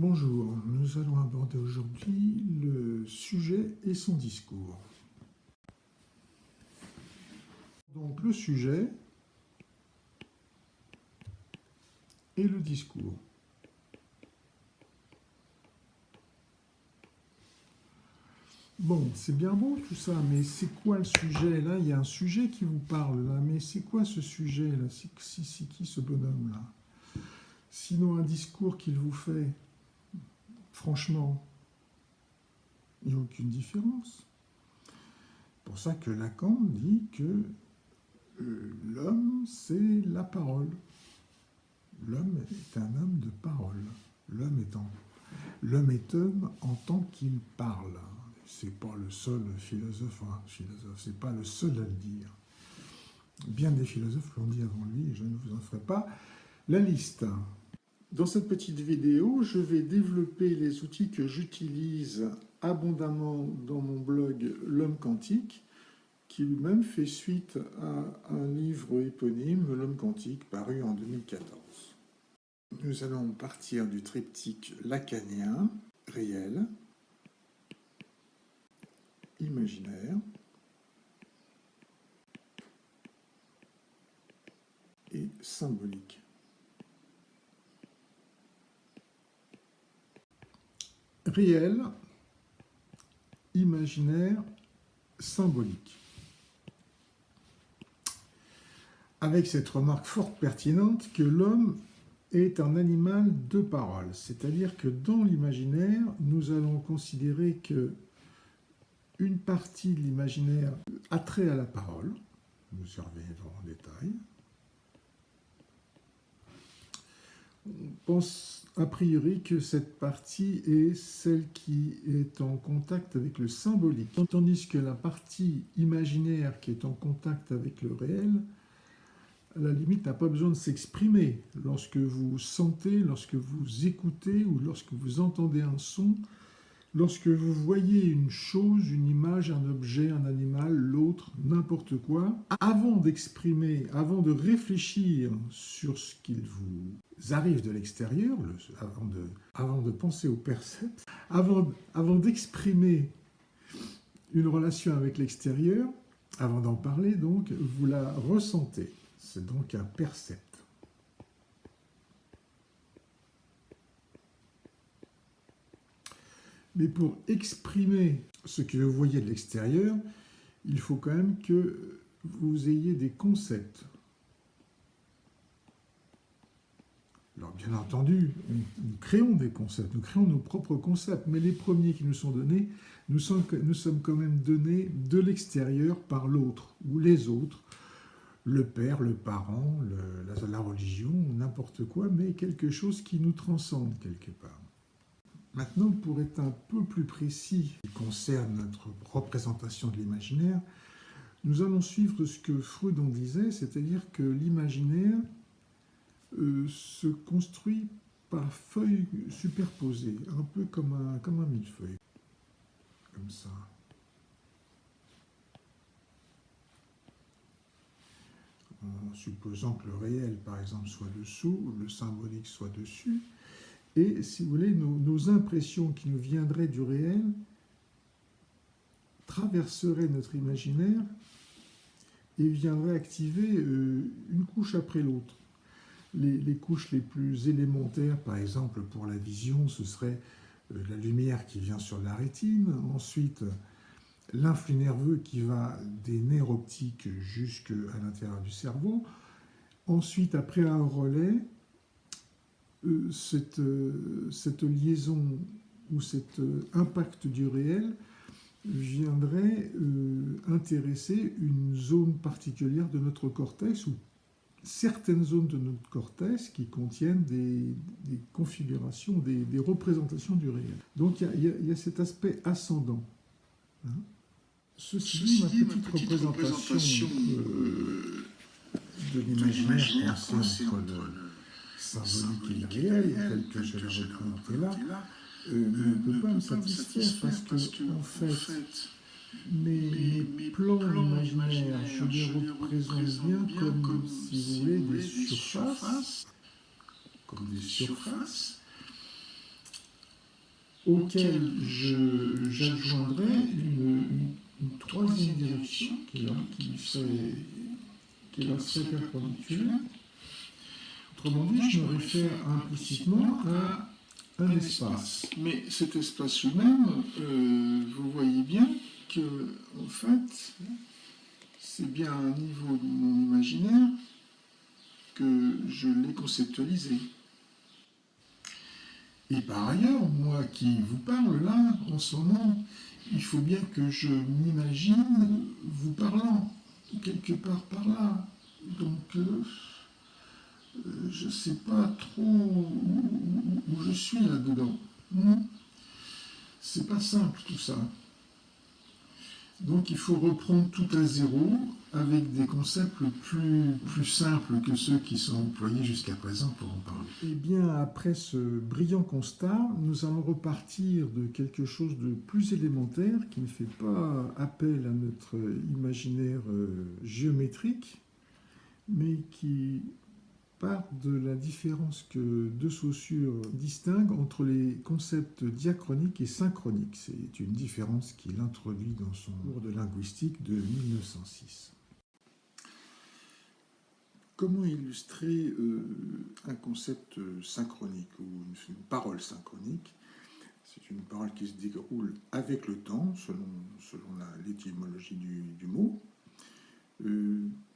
Bonjour, nous allons aborder aujourd'hui le sujet et son discours. Donc le sujet et le discours. Bon, c'est bien beau tout ça, mais c'est quoi le sujet? Là, il y a un sujet qui vous parle, là, mais c'est quoi ce sujet-là? C'est qui ce bonhomme-là? Sinon un discours qu'il vous fait, franchement, il n'y a aucune différence. C'est pour ça que Lacan dit que l'homme, c'est la parole. L'homme est un homme de parole. L'homme est homme en tant qu'il parle. C'est pas le seul philosophe, c'est pas le seul à le dire. Bien des philosophes l'ont dit avant lui, et je ne vous en ferai pas la liste. Dans cette petite vidéo, je vais développer les outils que j'utilise abondamment dans mon blog L'Homme Quantique, qui lui-même fait suite à un livre éponyme, L'Homme Quantique, paru en 2014. Nous allons partir du triptyque lacanien, réel, imaginaire et symbolique. Réel, imaginaire, symbolique. Avec cette remarque fort pertinente que l'homme est un animal de parole, c'est-à-dire que dans l'imaginaire, nous allons considérer que une partie de l'imaginaire a trait à la parole, vous surveillerons en détail. On pense a priori que cette partie est celle qui est en contact avec le symbolique, tandis que la partie imaginaire qui est en contact avec le réel, à la limite, n'a pas besoin de s'exprimer. Lorsque vous sentez, lorsque vous écoutez ou lorsque vous entendez un son, lorsque vous voyez une chose, une image, un objet, un animal, l'autre, n'importe quoi, avant d'exprimer, avant de réfléchir sur ce qu'il vous arrive de l'extérieur, avant de penser au percept, avant d'exprimer une relation avec l'extérieur, avant d'en parler donc, vous la ressentez. C'est donc un percept. Mais pour exprimer ce que vous voyez de l'extérieur, il faut quand même que vous ayez des concepts. Alors bien entendu, nous créons des concepts, nous créons nos propres concepts, mais les premiers qui nous sont donnés, nous sommes quand même donnés de l'extérieur par l'autre, ou les autres, le père, le parent, la religion, n'importe quoi, mais quelque chose qui nous transcende quelque part. Maintenant, pour être un peu plus précis, qui concerne notre représentation de l'imaginaire, nous allons suivre ce que Freud en disait, c'est-à-dire que l'imaginaire se construit par feuilles superposées, un peu comme un millefeuille, comme ça. En supposant que le réel, par exemple, soit dessous, le symbolique soit dessus, et, si vous voulez, nos impressions qui nous viendraient du réel traverseraient notre imaginaire et viendraient activer une couche après l'autre. Les couches les plus élémentaires, par exemple, pour la vision, ce serait la lumière qui vient sur la rétine, ensuite l'influx nerveux qui va des nerfs optiques jusqu'à l'intérieur du cerveau, ensuite, après un relais, cette liaison ou cet impact du réel viendrait intéresser une zone particulière de notre cortex ou certaines zones de notre cortex qui contiennent des configurations, des représentations du réel. Donc il y a cet aspect ascendant. Hein. Ceci dit, ma petite représentation de l'imaginaire coincée entre le symbolique et le réel, tel que je l'ai représenté là, ne peut pas me satisfaire parce que, en fait, mes plans imaginaires, je les représente bien comme, si vous voulez, des surfaces, auquel j'adjoindrai une troisième direction qui leur serait perpendiculaire. Autrement dit, je me réfère implicitement à un espace. Mais cet espace lui-même, vous voyez bien que, en fait, c'est bien à un niveau de mon imaginaire que je l'ai conceptualisé. Et par ailleurs, moi qui vous parle là, en ce moment, il faut bien que je m'imagine vous parlant quelque part par là. Donc, je ne sais pas trop où je suis là-dedans. C'est pas simple tout ça. Donc il faut reprendre tout à zéro avec des concepts plus simples que ceux qui sont employés jusqu'à présent pour en parler. Eh bien, après ce brillant constat, nous allons repartir de quelque chose de plus élémentaire qui ne fait pas appel à notre imaginaire géométrique, mais qui part de la différence que De Saussure distingue entre les concepts diachroniques et synchroniques. C'est une différence qu'il introduit dans son cours de linguistique de 1906. Comment illustrer un concept synchronique ou une parole synchronique? C'est une parole qui se déroule avec le temps, selon l'étymologie du mot.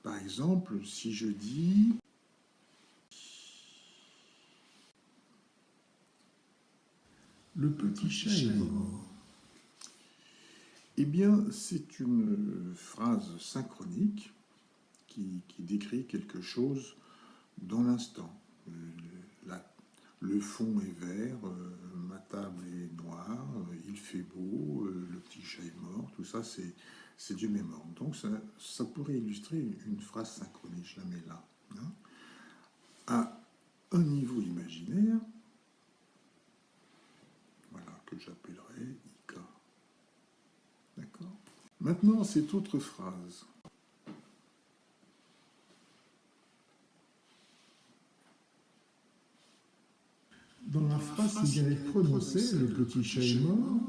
Par exemple, si je dis le petit chat est mort. Eh bien, c'est une phrase synchronique qui décrit quelque chose dans l'instant. Le fond est vert, ma table est noire, il fait beau, le petit chat est mort, tout ça c'est du même ordre. Donc ça pourrait illustrer une phrase synchronique, je la mets là. À un niveau imaginaire, que j'appellerai IK. D'accord? Maintenant, cette autre phrase. Dans la phrase qui vient d'être prononcée, le petit chat est mort,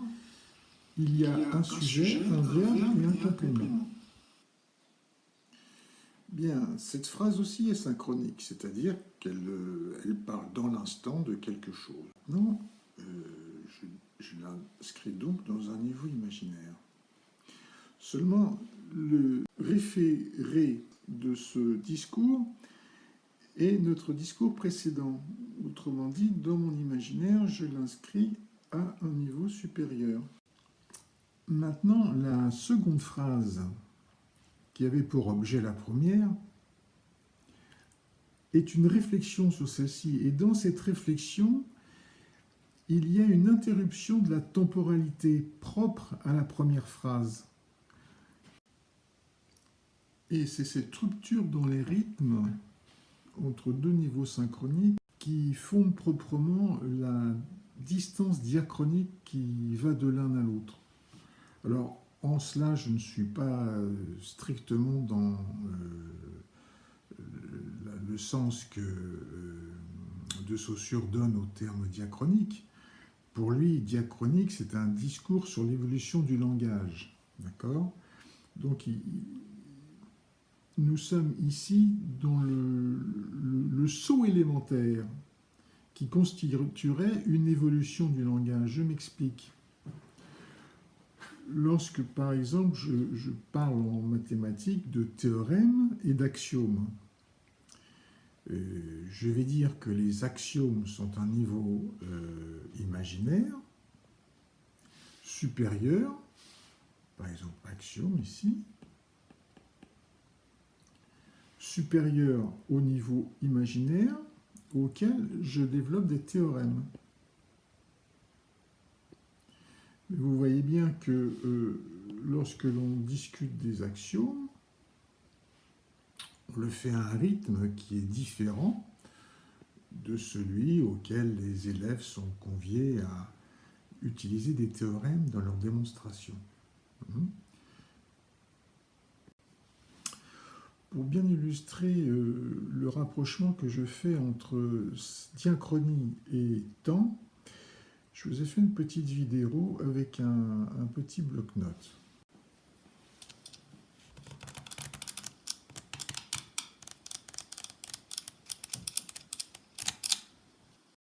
il y a un sujet, un verbe et un complément. Bien, cette phrase aussi est synchronique, c'est-à-dire qu'elle parle dans l'instant de quelque chose. Non, je l'inscris donc dans un niveau imaginaire. Seulement, le référé de ce discours est notre discours précédent. Autrement dit, dans mon imaginaire, je l'inscris à un niveau supérieur. Maintenant, la seconde phrase, qui avait pour objet la première, est une réflexion sur celle-ci. Et dans cette réflexion, il y a une interruption de la temporalité propre à la première phrase. Et c'est cette rupture dans les rythmes entre deux niveaux synchroniques qui font proprement la distance diachronique qui va de l'un à l'autre. Alors, en cela, je ne suis pas strictement dans le sens que De Saussure donne au terme diachronique. Pour lui, diachronique, c'est un discours sur l'évolution du langage. D'accord? Donc, nous sommes ici dans le saut élémentaire qui constituerait une évolution du langage. Je m'explique. Lorsque, par exemple, je parle en mathématiques de théorèmes et d'axiomes, je vais dire que les axiomes sont un niveau imaginaire supérieur, par exemple axiome ici, supérieur au niveau imaginaire auquel je développe des théorèmes. Vous voyez bien que lorsque l'on discute des axiomes, on le fait à un rythme qui est différent de celui auquel les élèves sont conviés à utiliser des théorèmes dans leur démonstration. Pour bien illustrer le rapprochement que je fais entre diachronie et temps, Je vous ai fait une petite vidéo avec un petit bloc-notes.